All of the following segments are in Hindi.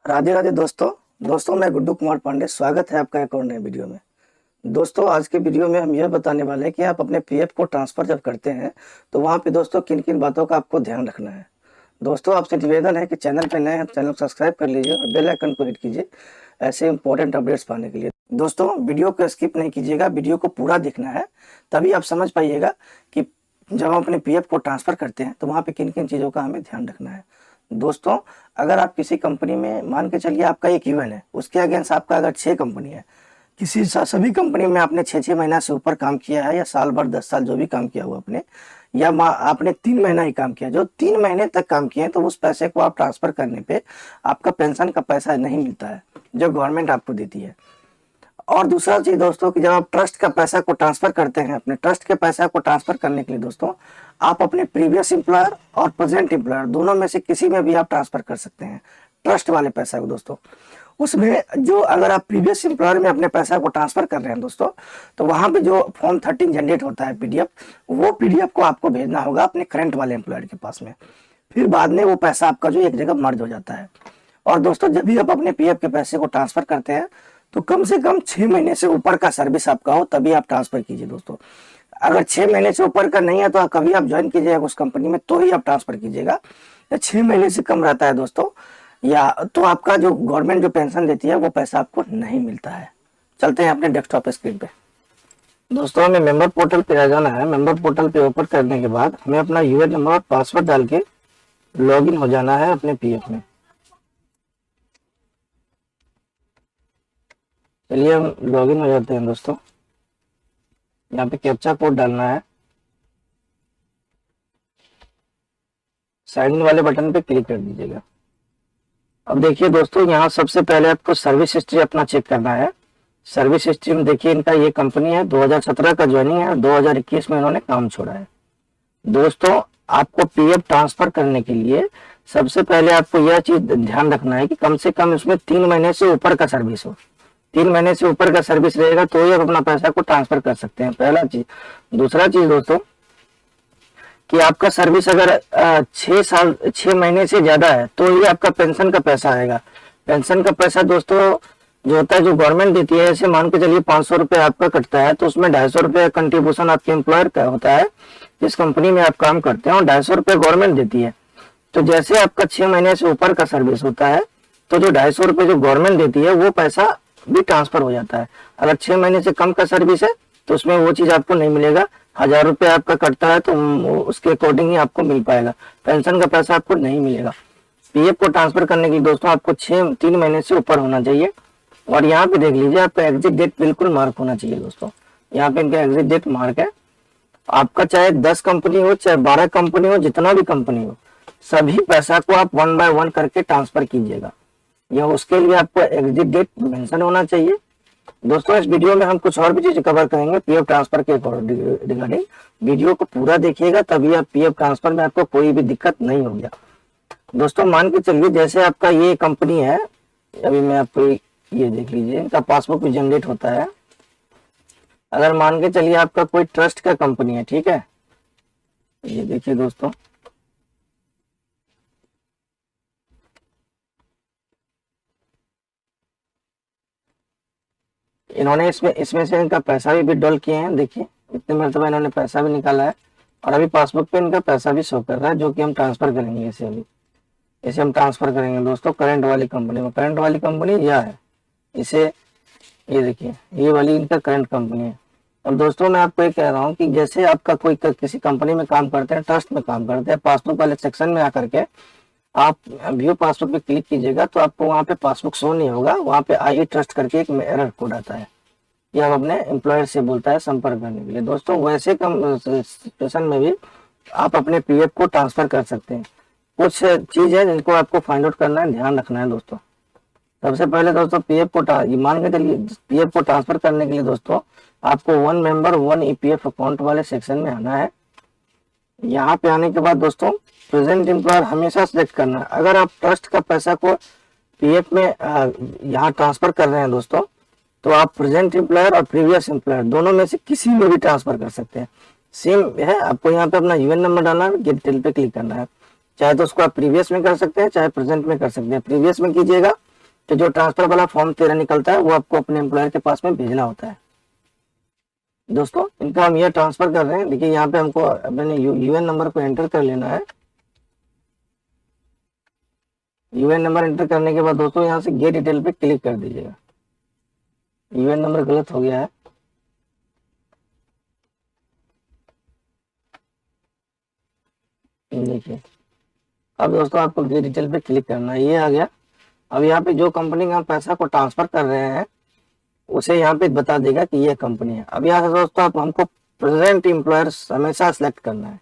राधे राधे दोस्तों मैं गुड्डू कुमार पांडे। स्वागत है आपका एक और नए वीडियो में। दोस्तों आज के वीडियो में हम यह बताने वाले हैं कि आप अपने पीएफ को ट्रांसफर जब करते हैं तो वहां पे दोस्तों किन किन बातों का आपको ध्यान रखना है। दोस्तों आपसे निवेदन है कि चैनल पे नए हैं तो चैनल को सब्सक्राइब कर लीजिए और बेल आइकन को हिट कीजिए ऐसे इंपॉर्टेंट अपडेट्स पाने के लिए। दोस्तों वीडियो को स्किप नहीं कीजिएगा, वीडियो को पूरा देखना है, तभी आप समझ पाइएगा कि जब हम अपने पीएफ को ट्रांसफर करते हैं तो वहाँ पे किन किन चीज़ों का हमें ध्यान रखना है। दोस्तों अगर आप किसी कंपनी में मान के चलिए आपका एक यूएन है, उसके अगेंस्ट आपका अगर 6 कंपनी है, किसी सभी कंपनी में आपने 6 महीना से ऊपर काम किया है या साल भर 10 साल जो भी काम किया हुआ आपने, या आपने 3 महीना ही काम किया, जो 3 महीने तक काम किए हैं तो उस पैसे को आप ट्रांसफर करने पे आपका पेंशन का पैसा नहीं मिलता है जो गवर्नमेंट आपको देती है। और दूसरा चीज दोस्तों कि जब आप ट्रस्ट का पैसा को ट्रांसफर करते हैं, अपने ट्रस्ट के पैसा को ट्रांसफर करने के लिए दोस्तों आप अपने प्रीवियस एम्प्लॉयर और प्रेजेंट एम्प्लॉयर दोनों में से किसी में भी आप ट्रांसफर कर सकते हैं ट्रस्ट वाले पैसा को। दोस्तों उसमें जो अगर आप प्रीवियस एम्प्लॉयर में अपने पैसा को ट्रांसफर कर रहे हैं दोस्तों, तो वहां पे जो फॉर्म 13 जनरेट होता है पीडीएफ, वो पीडीएफ को आपको भेजना होगा अपने करंट वाले एम्प्लॉयर के पास में। फिर बाद में वो पैसा आपका जो एक जगह मर्ज हो जाता है। और दोस्तों जब भी आप अपने पीएफ के पैसे को ट्रांसफर करते हैं तो कम से कम 6 महीने से ऊपर का सर्विस आपका हो तभी आप ट्रांसफर कीजिए। दोस्तों अगर 6 महीने से ऊपर का नहीं है तो कभी आप ज्वाइन कीजिएगा उस कंपनी में तो ही आप ट्रांसफर कीजिएगा। या 6 महीने से कम रहता है दोस्तों, या तो आपका जो गवर्नमेंट जो पेंशन देती है वो पैसा आपको नहीं मिलता है। चलते हैं अपने डेस्कटॉप स्क्रीन पे। दोस्तों हमें मेंबर पोर्टल पे आ जाना है। मेंबर पोर्टल पे ओपन करने के बाद हमें अपना यूएन नंबर और पासवर्ड डाल के लॉग इन हो जाना है अपने पीएफ में। चलिए हम लॉगिन हो जाते हैं दोस्तों। यहाँ पे कैप्चा कोड डालना है, साइन इन वाले बटन पे क्लिक कर दीजिएगा। अब देखिए दोस्तों यहाँ सबसे पहले आपको सर्विस हिस्ट्री अपना चेक करना है। सर्विस हिस्ट्री में देखिए इनका ये कंपनी है, 2017 का ज्वाइनिंग है, 2021 में इन्होंने काम छोड़ा है। दोस्तों आपको पीएफ ट्रांसफर करने के लिए सबसे पहले आपको यह चीज ध्यान रखना है कि कम से कम इसमें 3 महीने से ऊपर का सर्विस हो। 3 महीने से ऊपर का सर्विस रहेगा तो ही आप अपना पैसा को ट्रांसफर कर सकते हैं, पहला चीज। दूसरा चीज दोस्तों कि आपका सर्विस अगर 6 महीने से ज्यादा है तो ही आपका पेंशन का पैसा आएगा। पेंशन का पैसा दोस्तों जो होता है जो गवर्नमेंट देती है, ऐसे मान के चलिए 500 रुपये आपका कटता है तो उसमें 250 रुपये कंट्रीब्यूशन आपके एम्प्लॉयर का होता है जिस कंपनी में आप काम करते हैं, और 250 रुपये गवर्नमेंट देती है। तो जैसे आपका 6 महीने से ऊपर का सर्विस होता है तो जो 250 रुपये जो गवर्नमेंट देती है वो पैसा भी ट्रांसफर हो जाता है। अगर 6 महीने से कम का सर्विस है तो उसमें वो चीज आपको नहीं मिलेगा। 1000 रुपये आपका कटता है तो उसके अकॉर्डिंग ही आपको मिल पाएगा, पेंशन का पैसा आपको नहीं मिलेगा। पीएफ को ट्रांसफर करने के लिए दोस्तों आपको 3 महीने से ऊपर होना चाहिए। और यहाँ पे देख लीजिए आपका एग्जिट डेट बिल्कुल मार्क होना चाहिए दोस्तों। यहाँ पे इनका एग्जिट डेट मार्क है। आपका चाहे 10 कंपनी हो चाहे 12 कंपनी हो, जितना भी कंपनी हो, सभी पैसा को आप 1 बाय 1 करके ट्रांसफर कीजिएगा। यह उसके लिए आपको एग्जिट डेट मेंशन होना चाहिए। दोस्तों इस वीडियो में हम कुछ और भी चीजें कवर करेंगे पीएफ ट्रांसफर के रिगार्डिंग। वीडियो को पूरा देखिएगा तभी आप पीएफ ट्रांसफर में आपको कोई भी दिक्कत नहीं होगी। दोस्तों मान के चलिए जैसे आपका ये कंपनी है, अभी मैं आपको ये देख लीजिए, इनका पासबुक भी जनरेट होता है। अगर मान के चलिए आपका कोई ट्रस्ट का कंपनी है, ठीक है, ये देखिए दोस्तों, इन्होंने इसमें से इनका पैसा भी विड्रॉल किए हैं। देखिए इतने मरतबा इन्होंने पैसा भी निकाला है और अभी पासबुक पे इनका पैसा भी शो कर रहा है, जो कि हम ट्रांसफर करेंगे इसे हम ट्रांसफर करेंगे दोस्तों करंट वाली कंपनी में। करंट वाली कंपनी यह है, इसे ये देखिए ये वाली इनका करंट कंपनी है। और दोस्तों मैं आपको ये कह रहा हूँ कि जैसे आपका कोई किसी कंपनी में काम करते हैं, ट्रस्ट में काम करते हैं, पासबुक वाले सेक्शन में आकर के आप व्यू पासबुक पे क्लिक कीजिएगा तो आपको वहाँ पे पासबुक शो नहीं होगा, वहाँ पे आई ट्रस्ट करके एक एरर कोड आता है। यह आप अपने एम्प्लॉयर से बोलता है संपर्क करने के लिए। दोस्तों वैसे कम सिचुएशन में भी आप अपने पीएफ को ट्रांसफर कर सकते हैं। कुछ चीज है जिनको आपको फाइंड आउट करना है, ध्यान रखना है दोस्तों। सबसे पहले दोस्तों पीएफ को मान के चलिए पीएफ को ट्रांसफर करने के लिए दोस्तों आपको 1 मेंबर 1 ईपीएफ अकाउंट वाले सेक्शन में आना है। यहाँ पे आने के बाद दोस्तों प्रेजेंट एम्प्लॉयर हमेशा सिलेक्ट करना है। अगर आप ट्रस्ट का पैसा को पीएफ में यहाँ ट्रांसफर कर रहे हैं दोस्तों, तो आप प्रेजेंट एम्प्लॉयर और प्रीवियस एम्प्लॉयर दोनों में से किसी में भी ट्रांसफर कर सकते हैं। सेम है, आपको यहाँ पे अपना यूएन नंबर डालना है, गेट डिटेल पे क्लिक करना है। चाहे तो उसको आप प्रीवियस में कर सकते हैं, चाहे प्रेजेंट में कर सकते हैं। प्रीवियस में कीजिएगा तो जो ट्रांसफर वाला फॉर्म 13 निकलता है वो आपको अपने एम्प्लॉयर के पास में भेजना होता है। दोस्तों इनका हम ये ट्रांसफर कर रहे हैं, देखिए यहाँ पे हमको अपने यूएन नंबर को एंटर कर लेना है। यूएन नंबर एंटर करने के बाद दोस्तों यहाँ से गेट डिटेल पे क्लिक कर दीजिएगा। यूएन नंबर गलत हो गया है, देखिए अब दोस्तों आपको गेट डिटेल पे क्लिक करना है, ये आ गया। अब यहाँ पे जो कंपनी का हम पैसा को ट्रांसफर कर रहे हैं उसे यहाँ पे बता देगा कि ये कंपनी है। अब यहाँ से दोस्तों आप हमको प्रेजेंट एम्प्लॉयर हमेशा सिलेक्ट करना है।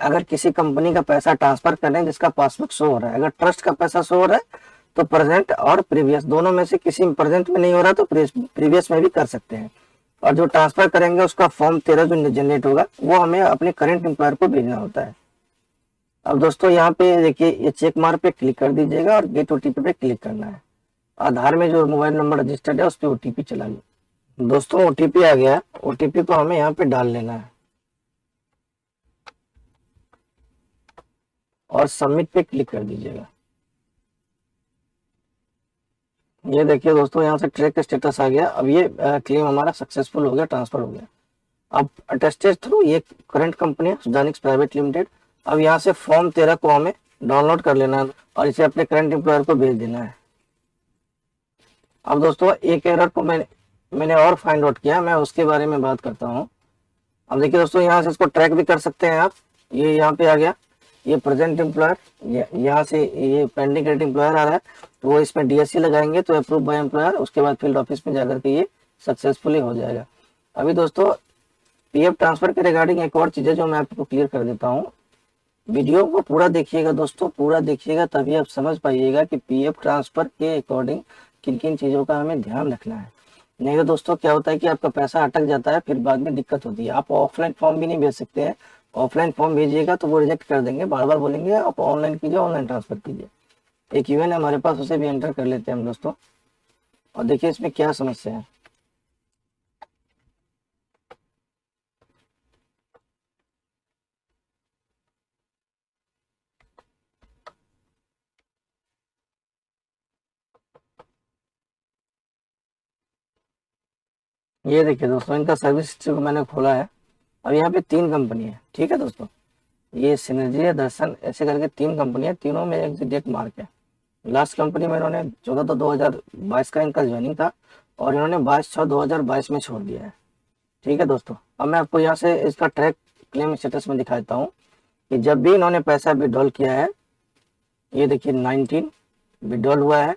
अगर किसी कंपनी का पैसा ट्रांसफर कर रहे हैं जिसका पासबुक शो हो रहा है, अगर ट्रस्ट का पैसा शो हो रहा है तो प्रेजेंट और प्रीवियस दोनों में से किसी प्रेजेंट में नहीं हो रहा तो प्रीवियस में भी कर सकते हैं। और जो ट्रांसफर करेंगे उसका फॉर्म 13 जो जनरेट होगा वो हमें अपने करंट एम्प्लॉयर को भेजना होता है। अब दोस्तों यहाँ पे देखिए ये चेक मार्क पे क्लिक कर दीजिएगा और गेट ओटीपी पे क्लिक करना है। आधार में जो मोबाइल नंबर रजिस्टर्ड है उस पर ओटीपी चला लो। दोस्तों ओटीपी आ गया, ओटीपी को हमें यहाँ पे डाल लेना है और सबमिट पे क्लिक कर दीजिएगा। ये देखिए दोस्तों यहाँ से ट्रैक स्टेटस आ गया। अब ये क्लेम हमारा सक्सेसफुल हो गया, ट्रांसफर हो गया। अब अटेस्टेड थ्रू ये करंट कंपनी है सुजानिक्स प्राइवेट लिमिटेड। अब यहाँ से फॉर्म 13 को हमें डाउनलोड कर लेना है और इसे अपने करंट एम्प्लॉयर को भेज देना है। अब दोस्तों एक एरर को मैंने और फाइंड आउट किया, मैं उसके बारे में बात करता हूँ। अब देखिए दोस्तों यहाँ से इसको ट्रैक भी कर सकते हैं आप। ये यहाँ पे आ गया, ये प्रेजेंट एम्प्लॉयर, यहाँ से ये पेंडिंग करंट एम्प्लॉयर आ रहा है तो वो इसमें डीएससी लगाएंगे तो अप्रूव बाय एम्प्लॉयर, उसके बाद फील्ड ऑफिस में जाकर के ये सक्सेसफुली हो जाएगा। अभी दोस्तों पीएफ ट्रांसफर के रिगार्डिंग एक और चीज़ है जो मैं आपको क्लियर कर देता हूँ। वीडियो को पूरा देखिएगा दोस्तों, पूरा देखिएगा तभी आप समझ पाइएगा कि पीएफ ट्रांसफर के अकॉर्डिंग किन किन चीज़ों का हमें ध्यान रखना है। नहीं तो दोस्तों क्या होता है कि आपका पैसा अटक जाता है, फिर बाद में दिक्कत होती है। आप ऑफलाइन फॉर्म भी नहीं भेज सकते हैं, ऑफलाइन फॉर्म भेजिएगा तो वो रिजेक्ट कर देंगे, बार बार बोलेंगे आप ऑनलाइन कीजिए, ऑनलाइन ट्रांसफर कीजिए। एक यूएन है हमारे पास, उसे भी एंटर कर लेते हैं हम दोस्तों और देखिए इसमें क्या समस्या है। ये देखिए दोस्तों इनका सर्विस हिस्ट्री को मैंने खोला है। अब यहाँ पे 3 कंपनी है, ठीक है दोस्तों, ये सिनर्जी है, दर्शन, ऐसे करके 3 कंपनी है, तीनों में एक डेट मार्क है। लास्ट कंपनी में इन्होंने 14/2/2022 का इनका ज्वाइनिंग था और इन्होंने 22/6/2022 में छोड़ दिया है, ठीक है दोस्तों। अब मैं आपको यहाँ से इसका ट्रैक क्लेम स्टेटस में दिखाता हूँ कि जब भी इन्होंने पैसा विड्रॉल किया है, ये देखिए 19 विड्रॉल हुआ है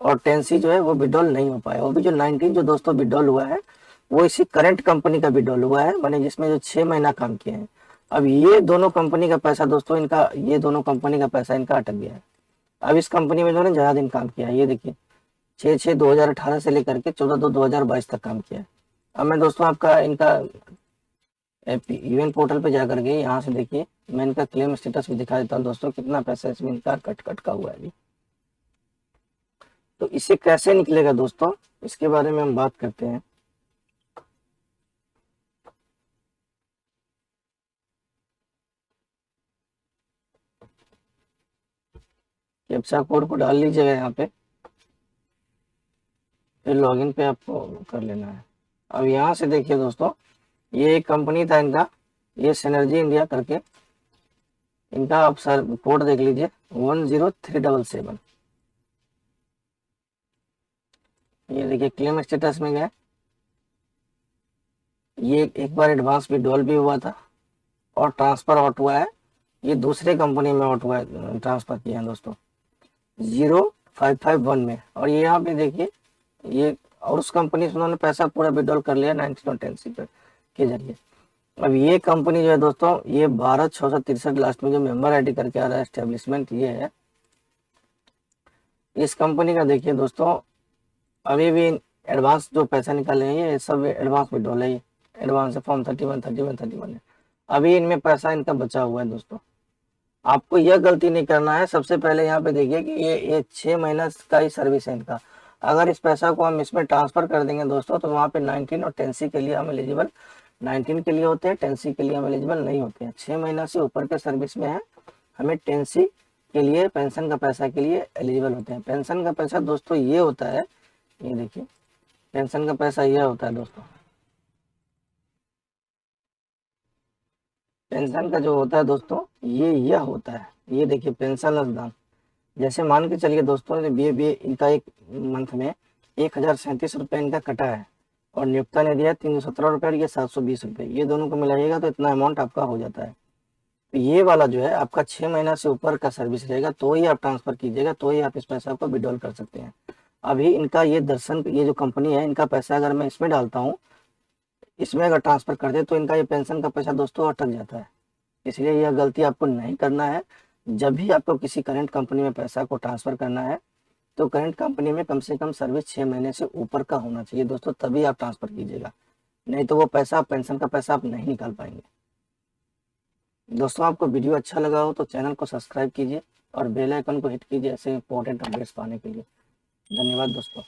और 10C जो है वो विड्रॉल नहीं हो पाया। वो भी जो 19 जो दोस्तों विड्रॉल हुआ है वो इसी करंट कंपनी का विड्रॉल हुआ है, माने जिसमें जो 6 महीना काम किए हैं। अब ये दोनों कंपनी का पैसा दोस्तों इनका, ये दोनों कंपनी का पैसा इनका अटक गया है। अब इस कंपनी में इन्होंने ज़्यादा दिन काम किया है, ये देखिए 6/6/2018 से लेकर के 14/2/2022 तक काम किया है। अब मैं दोस्तों आपका इनका यूएन पोर्टल पे जाकर के यहाँ से देखिए मैं इनका क्लेम स्टेटस भी दिखा देता हूँ दोस्तों, कितना पैसा इसमें इनका कट का हुआ है अभी। तो इसे कैसे निकलेगा दोस्तों, इसके बारे में हम बात करते हैं। कैप्चा कोड को डाल लीजिएगा यहाँ पे, फिर लॉगिन पे आपको कर लेना है। अब यहाँ से देखिए दोस्तों ये एक कंपनी था इनका, ये सिनर्जी इंडिया करके, इनका आप सर कोड देख लीजिए 10377। ये देखिए क्लेम स्टेटस में गए, ये एक बार एडवांस विड्रॉल भी हुआ था और ट्रांसफर आउट हुआ है, ये दूसरे कंपनी में आउट हुआ है, ट्रांसफर किया है दोस्तों 0551 में। और ये यहाँ पे देखिए ये और उस कंपनी से उन्होंने पैसा पूरा विड्रॉल कर लिया 19 और 10C के जरिए। अब ये कंपनी जो है दोस्तों ये 12/663 लास्ट में जो मेंबर आईडी करके आ रहा है एस्टेब्लिशमेंट ये है। इस कंपनी का देखिए दोस्तों अभी भी एडवांस जो पैसा निकाले हैं ये सब एडवांस विड्रॉल है, ये एडवांस फॉर्म 31 है। अभी इनमें पैसा इनका बचा हुआ है दोस्तों। आपको यह गलती नहीं करना है, सबसे पहले यहाँ पे देखिए कि ये 6 महीना का ही सर्विस है इनका। अगर इस पैसा को हम इसमें ट्रांसफर कर देंगे दोस्तों तो वहाँ पे 19 और 10C के लिए हम एलिजिबल, 19 के लिए होते हैं, 10C के लिए हम एलिजिबल नहीं होते हैं। 6 महीना से ऊपर के सर्विस में है, हमें 10C के लिए, पेंशन का पैसा के लिए एलिजिबल होते हैं। पेंशन का पैसा दोस्तों ये होता है, ये देखिए पेंशन का पैसा यह होता है दोस्तों। पेंशन का जो होता है दोस्तों ये यह होता है, ये देखिए पेंशन अनुदान। जैसे मान के चलिए दोस्तों, बी इनका एक मंथ में 1037 रुपये इनका कटा है और नियोक्ता ने दिया 317 रुपये और ये 720 रुपये, ये दोनों को मिलाइएगा तो इतना अमाउंट आपका हो जाता है। तो ये वाला जो है आपका 6 महीना से ऊपर का सर्विस रहेगा तो ही आप ट्रांसफर कीजिएगा, तो ही आप इस पैसा को विड्रॉल कर सकते हैं। अभी इनका ये दर्शन, ये जो कंपनी है, इनका पैसा अगर मैं इसमें डालता हूँ, इसमें अगर ट्रांसफर कर दे तो इनका ये पेंशन का पैसा दोस्तों अटक जाता है। इसलिए यह गलती आपको नहीं करना है। जब भी आपको किसी करंट कंपनी में पैसा को ट्रांसफर करना है तो करंट कंपनी में कम से कम सर्विस 6 महीने से ऊपर का होना चाहिए दोस्तों, तभी आप ट्रांसफर कीजिएगा, नहीं तो वो पैसा, पेंशन का पैसा आप नहीं निकाल पाएंगे। दोस्तों आपको वीडियो अच्छा लगा हो तो चैनल को सब्सक्राइब कीजिए और बेल आइकन को हिट कीजिए ऐसे इंपॉर्टेंट अपडेट्स पाने के लिए। धन्यवाद दोस्तों।